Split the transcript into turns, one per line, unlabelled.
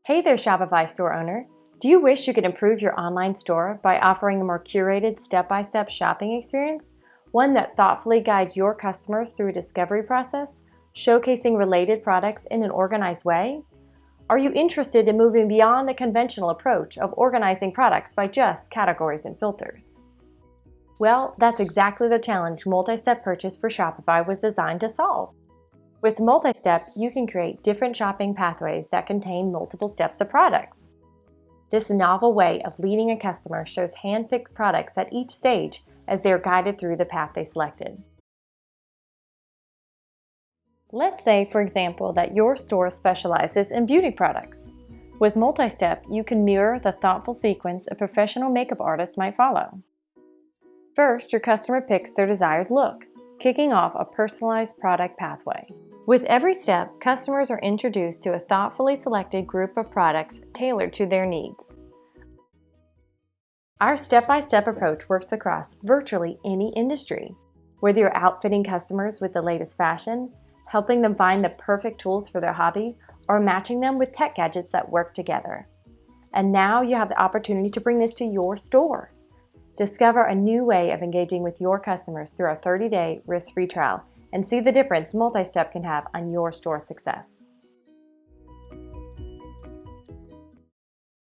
Hey there, Shopify store owner. Do you wish you could improve your online store by offering a more curated step-by-step shopping experience? One that thoughtfully guides your customers through a discovery process, showcasing related products in an organized way? Are you interested in moving beyond the conventional approach of organizing products by just categories and filters? Well, that's exactly the challenge Multi-Step Purchase for Shopify was designed to solve. With Multi-Step, you can create different shopping pathways that contain multiple steps of products. This novel way of leading a customer shows hand-picked products at each stage as they are guided through the path they selected. Let's say, for example, that your store specializes in beauty products. With Multi-Step, you can mirror the thoughtful sequence a professional makeup artist might follow. First, your customer picks their desired look, kicking off a personalized product pathway. With every step, customers are introduced to a thoughtfully selected group of products tailored to their needs. Our step-by-step approach works across virtually any industry. Whether you're outfitting customers with the latest fashion, helping them find the perfect tools for their hobby, or matching them with tech gadgets that work together. And now you have the opportunity to bring this to your store. Discover a new way of engaging with your customers through our 30-day risk-free trial and see the difference Multi-Step can have on your store success.